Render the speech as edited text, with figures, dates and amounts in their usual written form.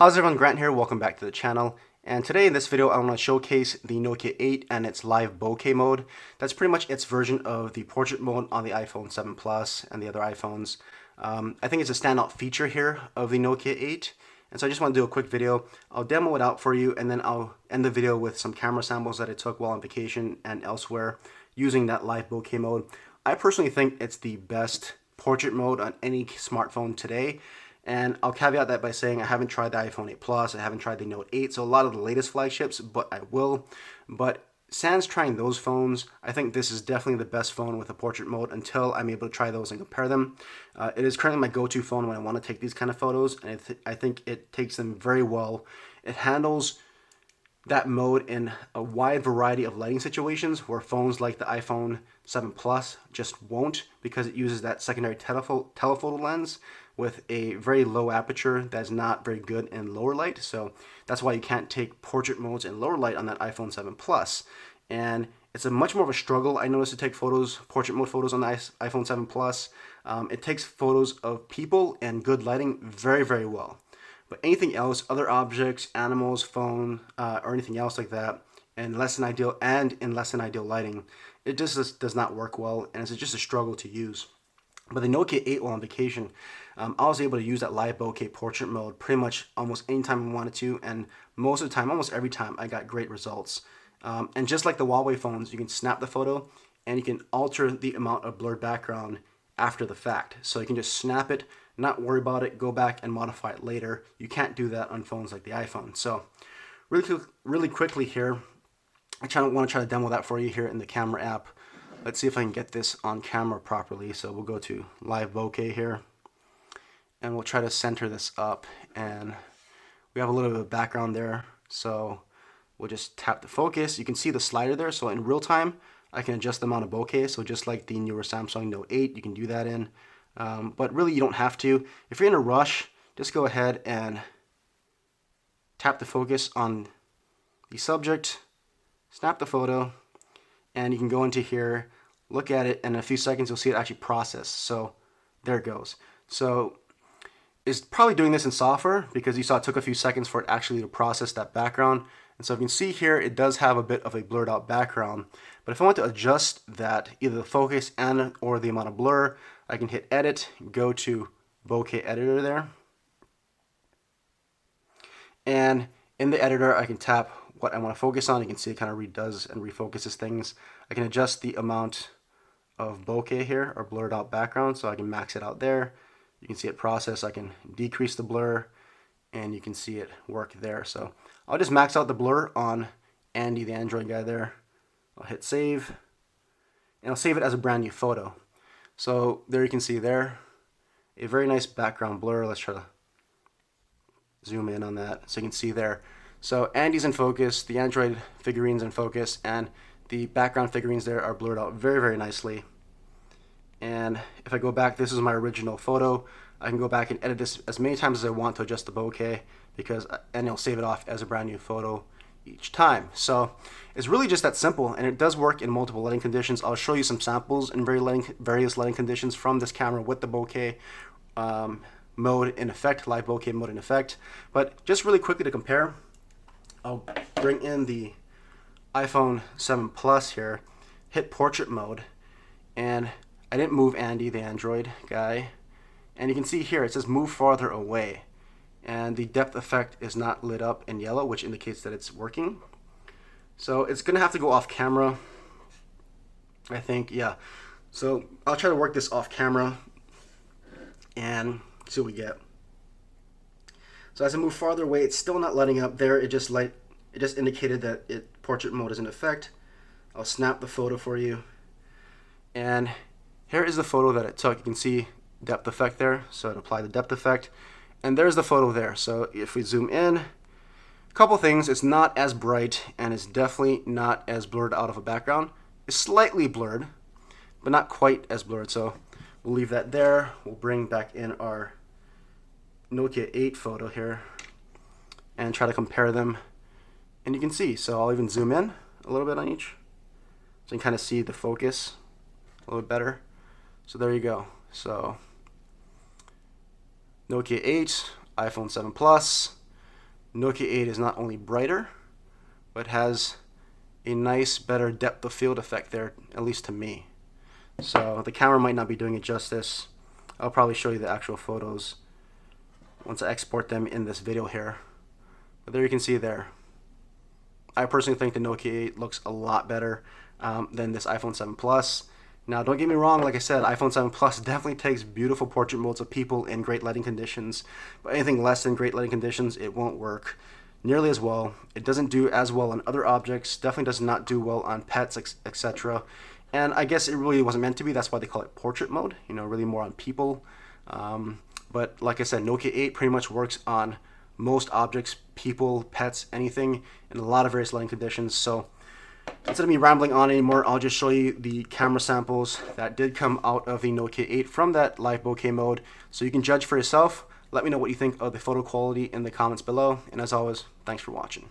How's everyone, Grant here, welcome back to the channel. And today in this video I want to showcase the Nokia 8 and its live bokeh mode. That's pretty much its version of the portrait mode on the iPhone 7 Plus and the other iPhones. I think it's a standout feature here of the Nokia 8. And so I just want to do a quick video. I'll demo it out for you and then I'll end the video with some camera samples that I took while on vacation and elsewhere using that live bokeh mode. I personally think it's the best portrait mode on any smartphone today. And I'll caveat that by saying I haven't tried the iPhone 8 Plus, I haven't tried the Note 8, so a lot of the latest flagships, but I will. But sans trying those phones, I think this is definitely the best phone with a portrait mode until I'm able to try those and compare them. It is currently my go-to phone when I want to take these kind of photos, and I think it takes them very well. It handles that mode in a wide variety of lighting situations where phones like the iPhone 7 Plus just won't, because it uses that secondary telephoto lens with a very low aperture that's not very good in lower light. So that's why you can't take portrait modes in lower light on that iPhone 7 Plus. And it's a much more of a struggle, I noticed, to take photos, portrait mode photos on the iPhone 7 Plus. It takes photos of people and good lighting very, very well. But anything else, other objects, animals, phone, or anything else like that, in less than ideal lighting, it just does not work well, and it's just a struggle to use. But the Nokia 8 while on vacation, I was able to use that live bokeh portrait mode pretty much almost any time I wanted to, and most of the time, almost every time, I got great results. And just like the Huawei phones, you can snap the photo and you can alter the amount of blurred background after the fact. So you can just snap it, not worry about it, go back and modify it later. You can't do that on phones like the iPhone. So really quickly here, I want to try to demo that for you here in the camera app. Let's see if I can get this on camera properly. So we'll go to live bokeh here and we'll try to center this up, and we have a little bit of background there. So we'll just tap the focus. You can see the slider there. So in real time, I can adjust the amount of bokeh. So just like the newer Samsung Note 8, you can do that in. But really you don't have to. If you're in a rush, just go ahead and tap the focus on the subject, snap the photo, and you can go into here, look at it, and in a few seconds you'll see it actually process. So there it goes. So it's probably doing this in software because you saw it took a few seconds for it actually to process that background. And so you can see here it does have a bit of a blurred out background. But if I want to adjust that, either the focus and or the amount of blur, I can hit edit, go to bokeh editor there. And in the editor I can tap what I want to focus on. You can see it kind of redoes and refocuses things. I can adjust the amount of bokeh here, or blurred out background, so I can max it out there. You can see it process. I can decrease the blur and you can see it work there. So I'll just max out the blur on Andy, the Android guy there. I'll hit save and I'll save it as a brand new photo. So there you can see there a very nice background blur. Let's try to zoom in on that so you can see there. So Andy's in focus, the Android figurines in focus, and the background figurines there are blurred out very, very nicely. And if I go back, this is my original photo. I can go back and edit this as many times as I want to adjust the bokeh, and it'll save it off as a brand new photo each time. So it's really just that simple, and it does work in multiple lighting conditions. I'll show you some samples in various lighting conditions from this camera with the bokeh mode in effect, live bokeh mode in effect. But just really quickly to compare, I'll bring in the iPhone 7 Plus here, hit portrait mode, and I didn't move Andy, the Android guy. And you can see here it says move farther away. And the depth effect is not lit up in yellow, which indicates that it's working. So it's going to have to go off camera, I think. Yeah. So I'll try to work this off camera and see what we get. So as I move farther away, it's still not lighting up there. It just indicated that portrait mode is in effect. I'll snap the photo for you. And here is the photo that it took. You can see depth effect there. So it applied the depth effect. And there's the photo there. So if we zoom in, a couple things. It's not as bright, and it's definitely not as blurred out of a background. It's slightly blurred, but not quite as blurred. So we'll leave that there. We'll bring back in our Nokia 8 photo here and try to compare them. And you can see, so I'll even zoom in a little bit on each so you can kind of see the focus a little bit better. So there you go. So Nokia 8, iPhone 7 Plus, Nokia 8 is not only brighter, but has a nice, better depth of field effect there, at least to me. So the camera might not be doing it justice. I'll probably show you the actual photos once I export them in this video here. But there you can see there. I personally think the Nokia 8 looks a lot better than this iPhone 7 Plus. Now, don't get me wrong, like I said, iPhone 7 Plus definitely takes beautiful portrait modes of people in great lighting conditions, but anything less than great lighting conditions, it won't work nearly as well. It doesn't do as well on other objects, definitely does not do well on pets, etc. And I guess it really wasn't meant to be, that's why they call it portrait mode, you know, really more on people. But like I said, Nokia 8 pretty much works on most objects, people, pets, anything, in a lot of various lighting conditions. So instead of me rambling on anymore, I'll just show you the camera samples that did come out of the Nokia 8 from that live bokeh mode, so you can judge for yourself. Let me know what you think of the photo quality in the comments below, and as always, thanks for watching.